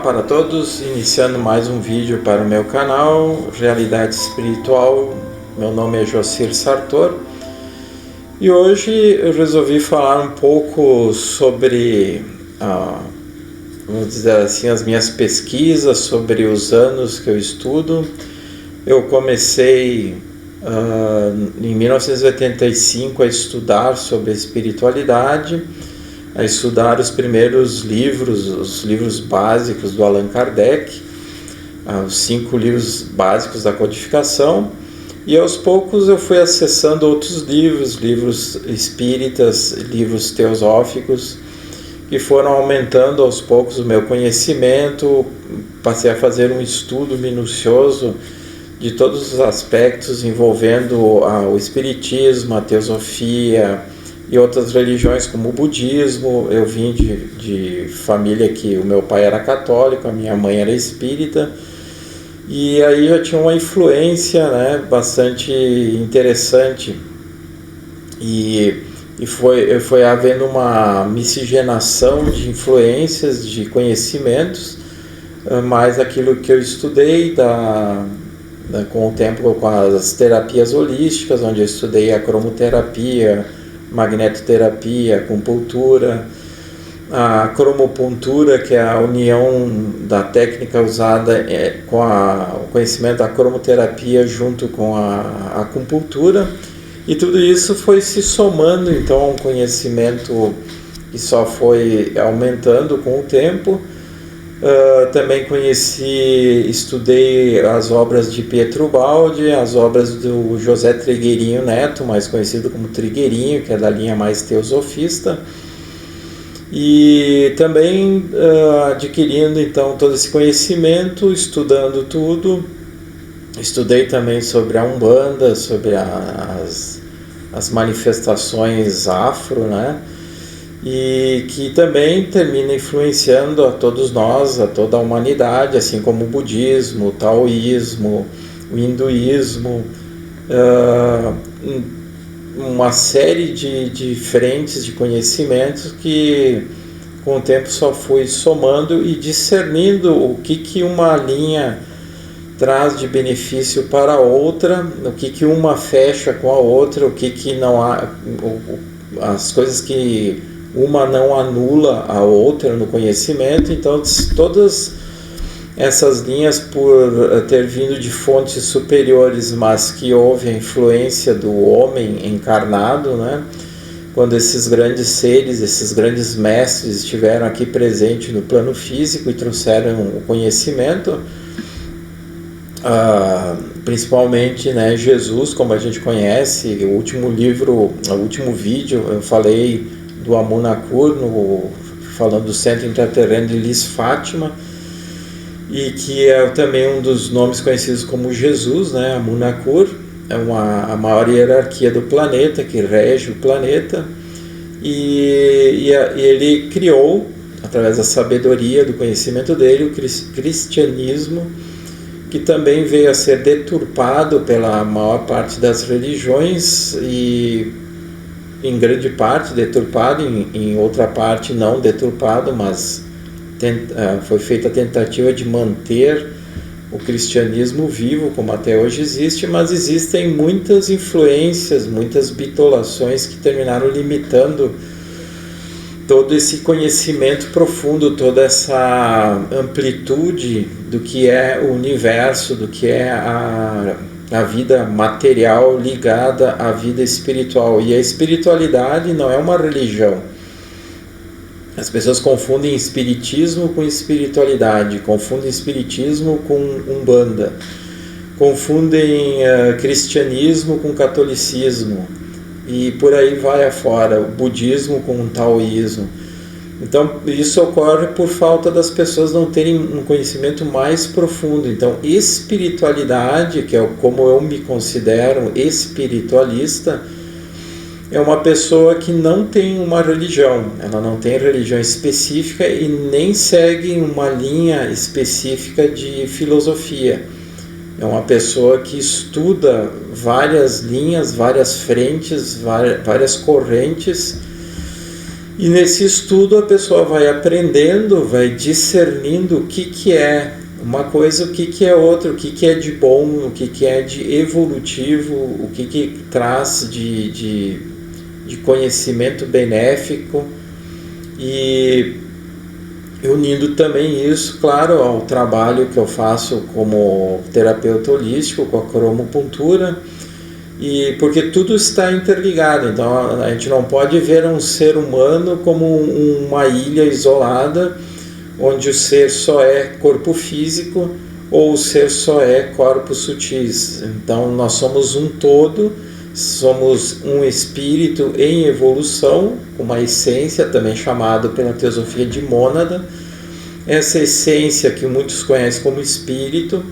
para todos, iniciando mais um vídeo para o meu canal Realidade Espiritual. Meu nome é Jocir Sartor e hoje eu resolvi falar um pouco sobre, vamos dizer assim, as minhas pesquisas, sobre os anos que eu estudo. Eu comecei em 1985 a estudar sobre a espiritualidade, a estudar os primeiros livros, os livros básicos do Allan Kardec, os 5 livros básicos da codificação, e aos poucos eu fui acessando outros livros, livros espíritas, livros teosóficos, que foram aumentando aos poucos o meu conhecimento. Passei a fazer um estudo minucioso de todos os aspectos envolvendo o espiritismo, a teosofia e outras religiões como o budismo. Eu vim de família que o meu pai era católico, a minha mãe era espírita, e aí já tinha uma influência, né, bastante interessante, e foi havendo uma miscigenação de influências, de conhecimentos, mais aquilo que eu estudei com o tempo, com as terapias holísticas, onde eu estudei a cromoterapia, magnetoterapia, acupuntura, a cromopuntura, que é a união da técnica usada com o conhecimento da cromoterapia junto com a acupuntura, e tudo isso foi se somando então a um conhecimento que só foi aumentando com o tempo. Também estudei as obras de Pietro Baldi, as obras do José Trigueirinho Neto, mais conhecido como Trigueirinho, que é da linha mais teosofista, e também adquirindo então todo esse conhecimento, estudando tudo. Estudei também sobre a Umbanda, sobre as manifestações afro, né? E que também termina influenciando a todos nós, a toda a humanidade, assim como o budismo, o taoísmo, o hinduísmo, uma série de frentes de conhecimentos que com o tempo só fui somando e discernindo o que uma linha traz de benefício para a outra, o que uma fecha com a outra, o que não há, as coisas que uma não anula a outra no conhecimento. Então todas essas linhas, por ter vindo de fontes superiores, mas que houve a influência do homem encarnado, né? Quando esses grandes seres, esses grandes mestres estiveram aqui presentes no plano físico e trouxeram o conhecimento, principalmente, né, Jesus, como a gente conhece. O último vídeo eu falei do Amunakur, falando do Centro Intraterreno de Lis Fátima, e que é também um dos nomes conhecidos como Jesus, né? Amunakur é a maior hierarquia do planeta, que rege o planeta, e ele criou, através da sabedoria, do conhecimento dele, o cristianismo, que também veio a ser deturpado pela maior parte das religiões, e em grande parte deturpado, em outra parte não deturpado, mas foi feita a tentativa de manter o cristianismo vivo, como até hoje existe, mas existem muitas influências, muitas bitolações que terminaram limitando todo esse conhecimento profundo, toda essa amplitude do que é o universo, do que é a vida material ligada à vida espiritual. E a espiritualidade não é uma religião. As pessoas confundem espiritismo com espiritualidade, confundem espiritismo com umbanda, confundem cristianismo com catolicismo, e por aí vai afora, o budismo com o taoísmo. Então isso ocorre por falta das pessoas não terem um conhecimento mais profundo. Então espiritualidade, que é como eu me considero espiritualista, é uma pessoa que não tem uma religião, ela não tem religião específica e nem segue uma linha específica de filosofia. É uma pessoa que estuda várias linhas, várias frentes, várias correntes, E nesse estudo a pessoa vai aprendendo, vai discernindo o que é uma coisa, o que é outra, o que é de bom, o que é de evolutivo, o que traz de conhecimento benéfico, e unindo também isso, claro, ao trabalho que eu faço como terapeuta holístico, com a cromopuntura, e porque tudo está interligado. Então a gente não pode ver um ser humano como uma ilha isolada, onde o ser só é corpo físico ou o ser só é corpos sutis. Então nós somos um todo, somos um espírito em evolução, com uma essência também chamada pela teosofia de mônada. Essa essência que muitos conhecem como espírito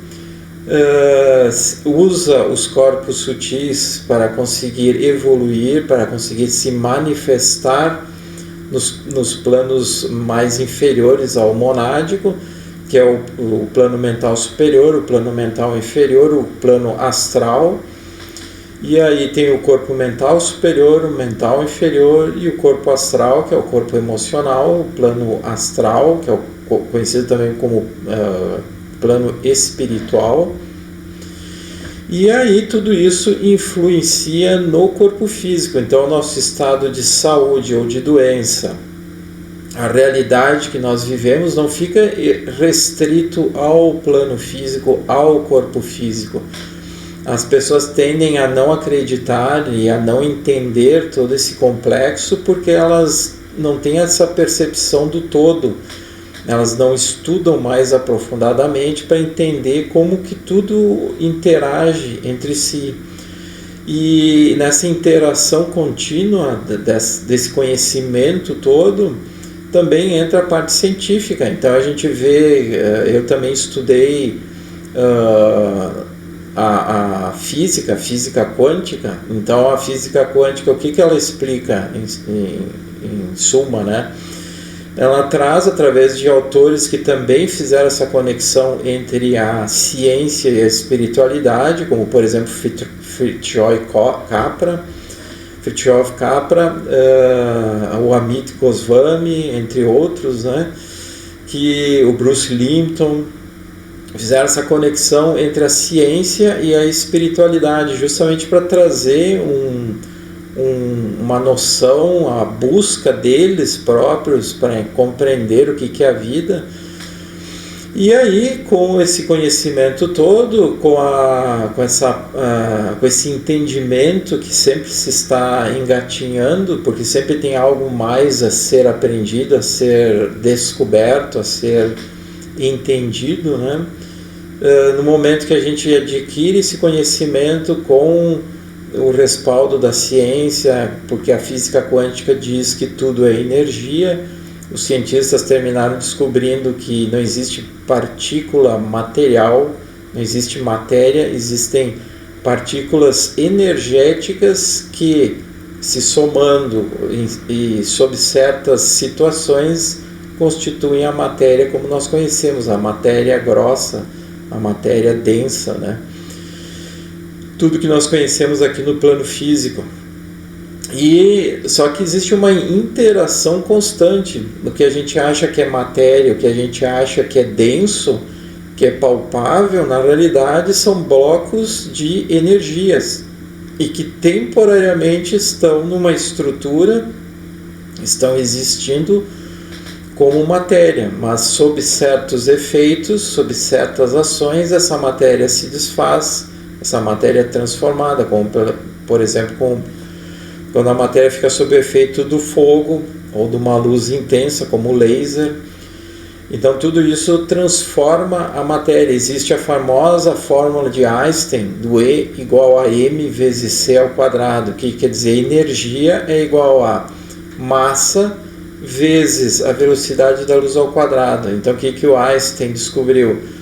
usa os corpos sutis para conseguir evoluir, para conseguir se manifestar nos planos mais inferiores ao monádico, que é o plano mental superior, o plano mental inferior, o plano astral. E aí tem o corpo mental superior, o mental inferior, e o corpo astral, que é o corpo emocional, o plano astral, que é conhecido também como plano espiritual. E aí tudo isso influencia no corpo físico. Então o nosso estado de saúde ou de doença, a realidade que nós vivemos não fica restrito ao plano físico, ao corpo físico. As pessoas tendem a não acreditar e a não entender todo esse complexo porque elas não têm essa percepção do todo. Elas não estudam mais aprofundadamente para entender como que tudo interage entre si. E nessa interação contínua desse conhecimento todo, também entra a parte científica. Então a gente vê, eu também estudei a física quântica. Então a física quântica, o que ela explica em suma, né? Ela traz, através de autores que também fizeram essa conexão entre a ciência e a espiritualidade, como por exemplo Fritjof Capra, o Amit Goswami, entre outros, né? Que o Bruce Lipton fizeram essa conexão entre a ciência e a espiritualidade, justamente para trazer uma noção, a busca deles próprios para compreender o que é a vida. E aí, com esse conhecimento todo, com esse entendimento que sempre se está engatinhando, porque sempre tem algo mais a ser aprendido, a ser descoberto, a ser entendido, né? No momento que a gente adquire esse conhecimento com o respaldo da ciência, porque a física quântica diz que tudo é energia, os cientistas terminaram descobrindo que não existe partícula material, não existe matéria, existem partículas energéticas que, se somando e sob certas situações, constituem a matéria como nós conhecemos, a matéria grossa, a matéria densa, né? Tudo que nós conhecemos aqui no plano físico. E só que existe uma interação constante. O que a gente acha que é matéria, o que a gente acha que é denso, que é palpável, na realidade são blocos de energias e que temporariamente estão numa estrutura, estão existindo como matéria, mas sob certos efeitos, sob certas ações, essa matéria se desfaz, essa matéria é transformada, como por exemplo quando a matéria fica sob o efeito do fogo ou de uma luz intensa como o laser. Então tudo isso transforma a matéria. Existe a famosa fórmula de Einstein do E igual a m vezes c ao quadrado, que quer dizer energia é igual a massa vezes a velocidade da luz ao quadrado. Então o que o Einstein descobriu?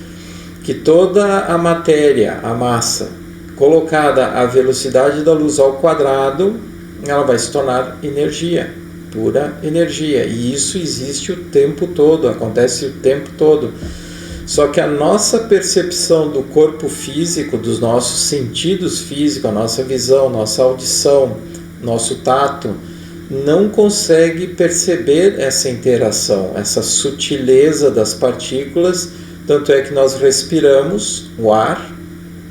Que toda a matéria, a massa, colocada à velocidade da luz ao quadrado, ela vai se tornar energia, pura energia. E isso existe o tempo todo, acontece o tempo todo. Só que a nossa percepção do corpo físico, dos nossos sentidos físicos, a nossa visão, nossa audição, nosso tato, não consegue perceber essa interação, essa sutileza das partículas, tanto é que nós respiramos o ar,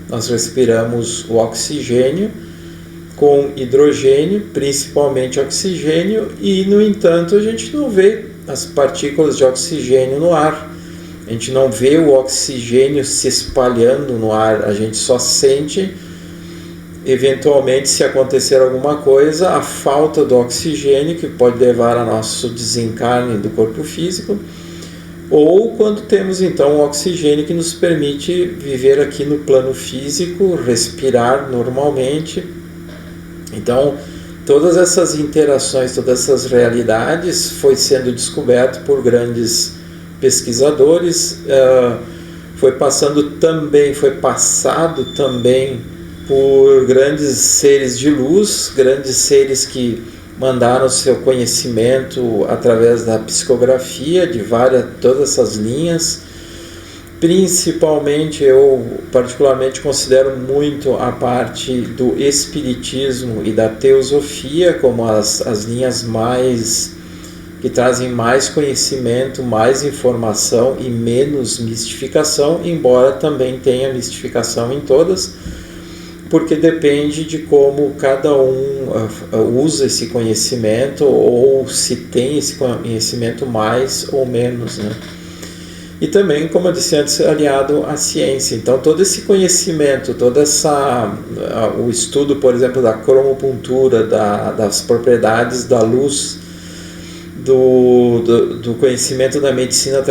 nós respiramos o oxigênio com hidrogênio, principalmente oxigênio, e no entanto a gente não vê as partículas de oxigênio no ar, a gente não vê o oxigênio se espalhando no ar, a gente só sente, eventualmente, se acontecer alguma coisa, a falta do oxigênio, que pode levar ao nosso desencarne do corpo físico, ou quando temos então o oxigênio que nos permite viver aqui no plano físico, respirar normalmente. Então, todas essas interações, todas essas realidades foi sendo descoberto por grandes pesquisadores, foi passado também por grandes seres de luz, grandes seres que mandaram seu conhecimento através da psicografia de todas essas linhas. Principalmente, eu particularmente considero muito a parte do espiritismo e da teosofia como as linhas que trazem mais conhecimento, mais informação e menos mistificação, embora também tenha mistificação em todas, porque depende de como cada um usa esse conhecimento, ou se tem esse conhecimento mais ou menos, né? E também, como eu disse antes, aliado à ciência. Então, todo esse conhecimento, o estudo, por exemplo, da cromopuntura, das propriedades da luz, do conhecimento da medicina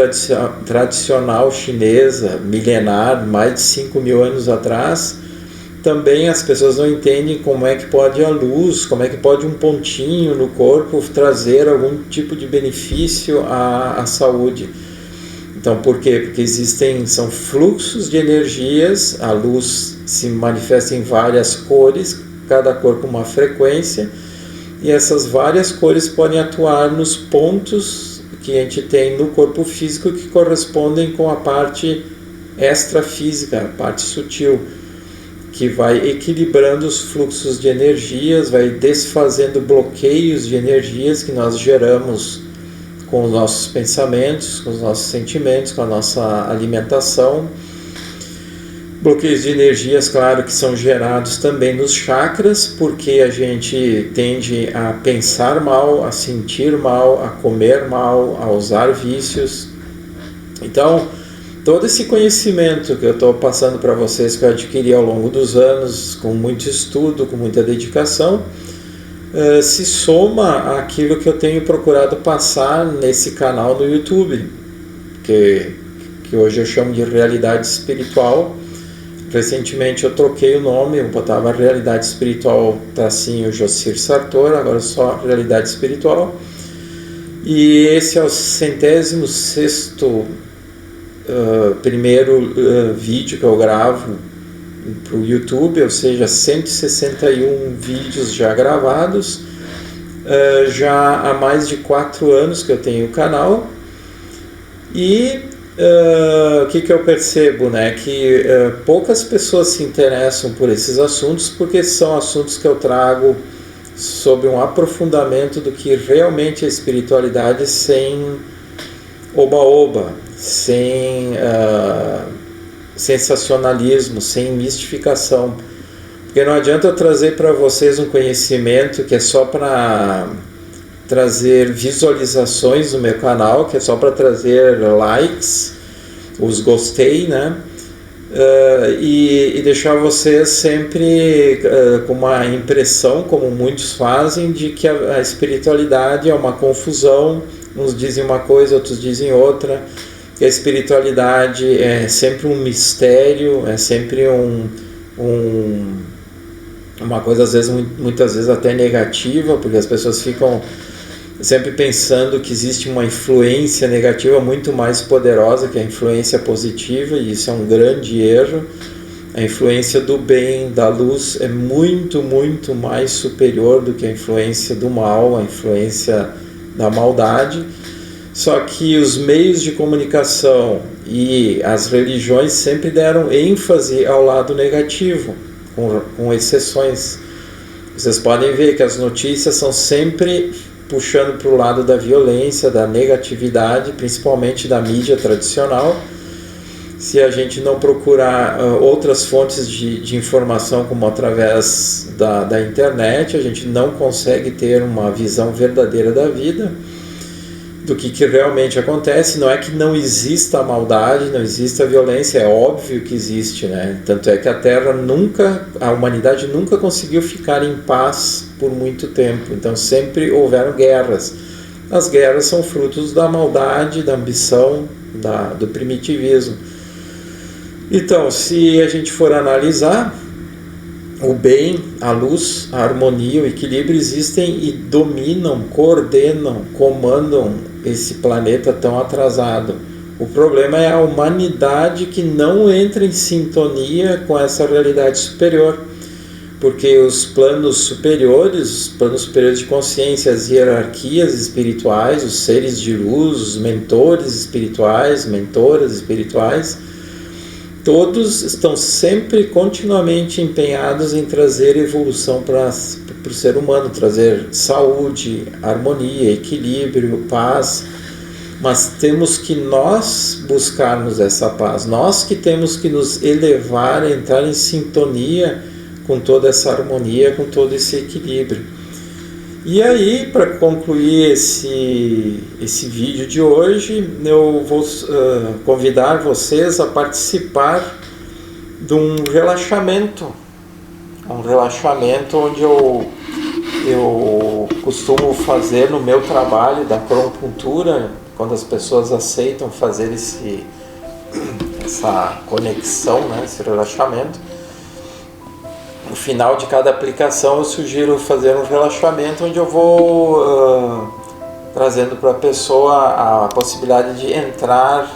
tradicional chinesa, milenar, mais de 5.000 anos atrás, também as pessoas não entendem como é que pode a luz, como é que pode um pontinho no corpo trazer algum tipo de benefício à saúde. Então, por quê? Porque são fluxos de energias, a luz se manifesta em várias cores, cada cor com uma frequência, e essas várias cores podem atuar nos pontos que a gente tem no corpo físico que correspondem com a parte extrafísica, a parte sutil, que vai equilibrando os fluxos de energias, vai desfazendo bloqueios de energias que nós geramos com os nossos pensamentos, com os nossos sentimentos, com a nossa alimentação. Bloqueios de energias, claro, que são gerados também nos chakras, porque a gente tende a pensar mal, a sentir mal, a comer mal, a usar vícios. Então, todo esse conhecimento que eu estou passando para vocês, que eu adquiri ao longo dos anos, com muito estudo, com muita dedicação, se soma àquilo que eu tenho procurado passar nesse canal no YouTube, que hoje eu chamo de Realidade Espiritual. Recentemente eu troquei o nome, eu botava Realidade Espiritual tracinho Jocir Sartor, agora só Realidade Espiritual. E esse é o 106º primeiro vídeo que eu gravo para o YouTube, ou seja, 161 vídeos já gravados, já há mais de 4 anos que eu tenho o canal. E o que eu percebo, né? Que poucas pessoas se interessam por esses assuntos, porque são assuntos que eu trago sobre um aprofundamento do que realmente é espiritualidade, sem oba-oba, sem sensacionalismo, sem mistificação. Porque não adianta eu trazer para vocês um conhecimento que é só para trazer visualizações no meu canal, que é só para trazer likes, os gostei, né? E deixar vocês sempre com uma impressão, como muitos fazem, de que a espiritualidade é uma confusão, uns dizem uma coisa, outros dizem outra, que a espiritualidade é sempre um mistério, é sempre uma coisa muitas vezes até negativa, porque as pessoas ficam sempre pensando que existe uma influência negativa muito mais poderosa que a influência positiva, e isso é um grande erro. A influência do bem, da luz, é muito, muito mais superior do que a influência do mal, a influência da maldade. Só que os meios de comunicação e as religiões sempre deram ênfase ao lado negativo, com exceções. Vocês podem ver que as notícias são sempre puxando para o lado da violência, da negatividade, principalmente da mídia tradicional. Se a gente não procurar outras fontes de informação, como através da internet, a gente não consegue ter uma visão verdadeira da vida, do que realmente acontece. Não é que não exista a maldade, não exista a violência, é óbvio que existe, né? Tanto é que a humanidade nunca conseguiu ficar em paz por muito tempo, então sempre houveram guerras. As guerras são frutos da maldade, da ambição, do primitivismo. Então, se a gente for analisar, o bem, a luz, a harmonia, o equilíbrio existem e dominam, coordenam, comandam esse planeta tão atrasado. O problema é a humanidade que não entra em sintonia com essa realidade superior, porque os planos superiores de consciência, as hierarquias espirituais, os seres de luz, os mentores espirituais, mentoras espirituais, todos estão sempre, continuamente empenhados em trazer evolução para o ser humano, trazer saúde, harmonia, equilíbrio, paz. Mas temos que nós buscarmos essa paz, nós que temos que nos elevar, entrar em sintonia com toda essa harmonia, com todo esse equilíbrio. E aí, para concluir esse vídeo de hoje, eu vou convidar vocês a participar de um relaxamento onde eu costumo fazer no meu trabalho da acupuntura, quando as pessoas aceitam fazer essa conexão, né, esse relaxamento. No final de cada aplicação eu sugiro fazer um relaxamento onde eu vou trazendo para a pessoa a possibilidade de entrar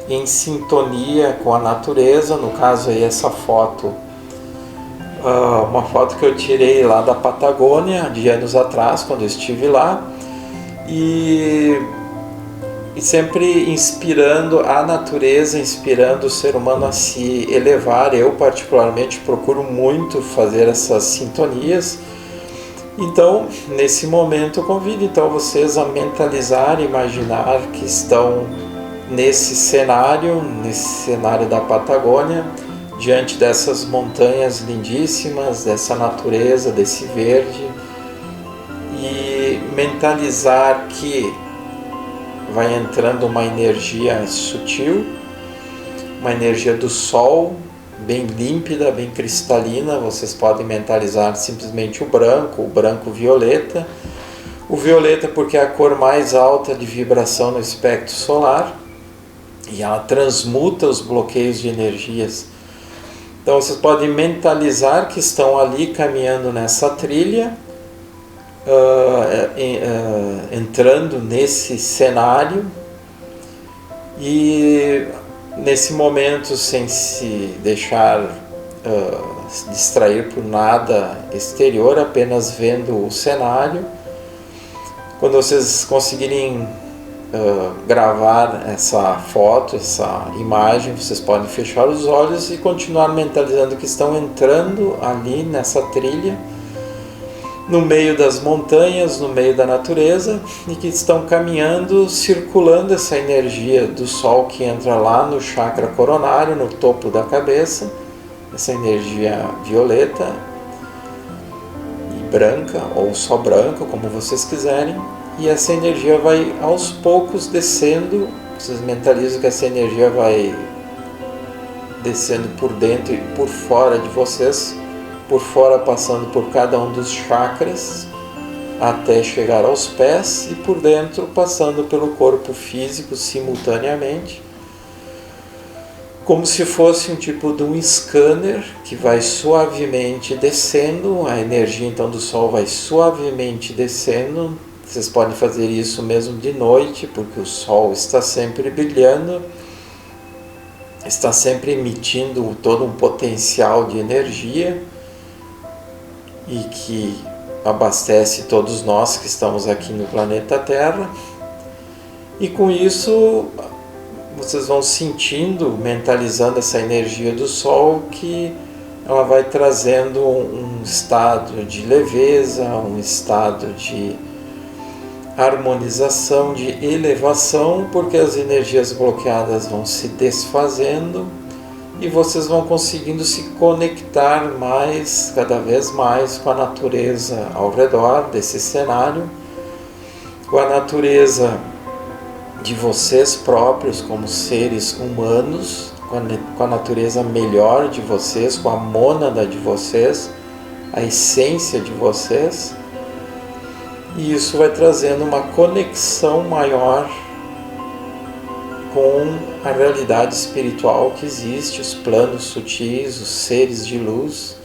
em sintonia com a natureza. No caso aí essa foto, uma foto que eu tirei lá da Patagônia de anos atrás, quando eu estive lá, e sempre inspirando a natureza, inspirando o ser humano a se elevar. Eu particularmente procuro muito fazer essas sintonias. Então, nesse momento, eu convido então vocês a mentalizar, imaginar que estão nesse cenário da Patagônia, diante dessas montanhas lindíssimas, dessa natureza, desse verde, e mentalizar que vai entrando uma energia sutil, uma energia do sol, bem límpida, bem cristalina. Vocês podem mentalizar simplesmente o branco violeta. O violeta porque é a cor mais alta de vibração no espectro solar e ela transmuta os bloqueios de energias. Então vocês podem mentalizar que estão ali caminhando nessa trilha, entrando nesse cenário, e nesse momento, sem se deixar se distrair por nada exterior, apenas vendo o cenário. Quando vocês conseguirem gravar essa foto, essa imagem, vocês podem fechar os olhos e continuar mentalizando que estão entrando ali nessa trilha, no meio das montanhas, no meio da natureza, e que estão caminhando, circulando essa energia do sol que entra lá no chakra coronário, no topo da cabeça, essa energia violeta e branca, ou só branca, como vocês quiserem, e essa energia vai aos poucos descendo. Vocês mentalizam que essa energia vai descendo por dentro e por fora de vocês, por fora passando por cada um dos chakras até chegar aos pés, e por dentro passando pelo corpo físico simultaneamente, como se fosse um tipo de um scanner que vai suavemente descendo. A energia então do sol vai suavemente descendo. Vocês podem fazer isso mesmo de noite, porque o sol está sempre brilhando, está sempre emitindo todo um potencial de energia e que abastece todos nós que estamos aqui no planeta Terra. E com isso vocês vão sentindo, mentalizando essa energia do sol, que ela vai trazendo um estado de leveza, um estado de harmonização, de elevação, porque as energias bloqueadas vão se desfazendo e vocês vão conseguindo se conectar mais, cada vez mais, com a natureza ao redor desse cenário, com a natureza de vocês próprios como seres humanos, com a natureza melhor de vocês, com a mônada de vocês, a essência de vocês. E isso vai trazendo uma conexão maior com a realidade espiritual que existe, os planos sutis, os seres de luz,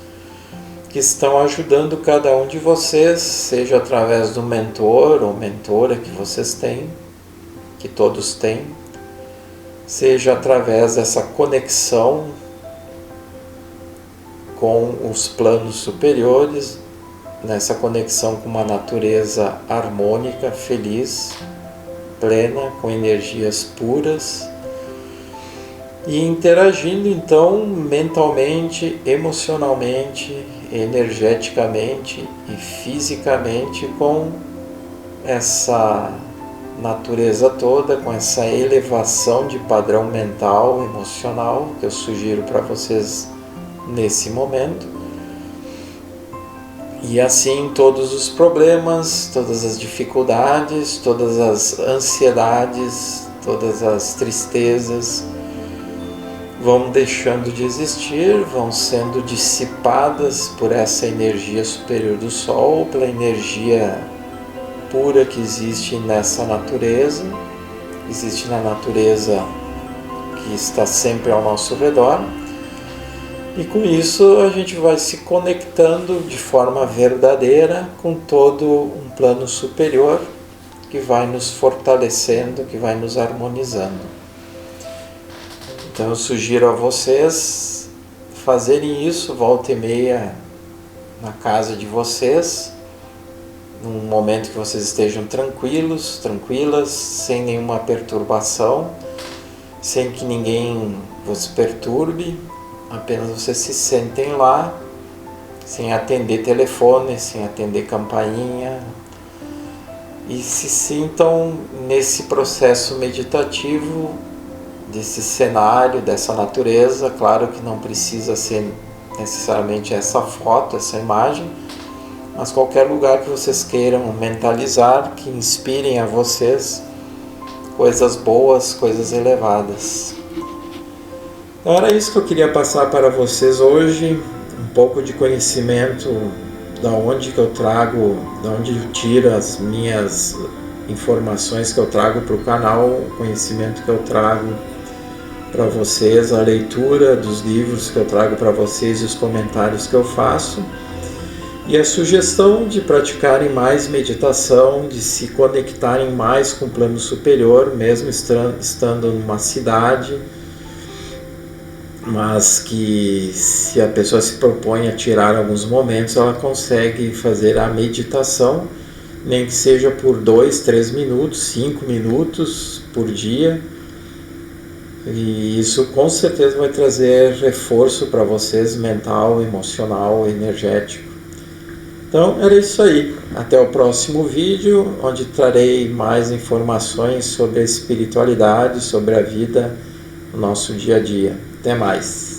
que estão ajudando cada um de vocês, seja através do mentor ou mentora que vocês têm, que todos têm, seja através dessa conexão com os planos superiores, nessa conexão com uma natureza harmônica, feliz, plena, com energias puras, e interagindo então mentalmente, emocionalmente, energeticamente e fisicamente com essa natureza toda, com essa elevação de padrão mental, emocional, que eu sugiro para vocês nesse momento. E assim todos os problemas, todas as dificuldades, todas as ansiedades, todas as tristezas vão deixando de existir, vão sendo dissipadas por essa energia superior do Sol, pela energia pura que existe nessa natureza, existe na natureza que está sempre ao nosso redor. E com isso a gente vai se conectando de forma verdadeira com todo um plano superior que vai nos fortalecendo, que vai nos harmonizando. Então eu sugiro a vocês fazerem isso volta e meia na casa de vocês, num momento que vocês estejam tranquilos, tranquilas, sem nenhuma perturbação, sem que ninguém vos perturbe. Apenas vocês se sentem lá, sem atender telefone, sem atender campainha, e se sintam nesse processo meditativo, desse cenário, dessa natureza. Claro que não precisa ser necessariamente essa foto, essa imagem, mas qualquer lugar que vocês queiram mentalizar, que inspirem a vocês coisas boas, coisas elevadas. Então era isso que eu queria passar para vocês hoje, um pouco de conhecimento da onde que eu trago, da onde eu tiro as minhas informações que eu trago para o canal, o conhecimento que eu trago para vocês, a leitura dos livros que eu trago para vocês e os comentários que eu faço, e a sugestão de praticarem mais meditação, de se conectarem mais com o plano superior, mesmo estando numa cidade, mas que se a pessoa se propõe a tirar alguns momentos, ela consegue fazer a meditação, nem que seja por 2, 3 minutos, 5 minutos por dia, e isso com certeza vai trazer reforço para vocês, mental, emocional, energético. Então era isso aí, até o próximo vídeo, onde trarei mais informações sobre a espiritualidade, sobre a vida, no nosso dia a dia. Até mais!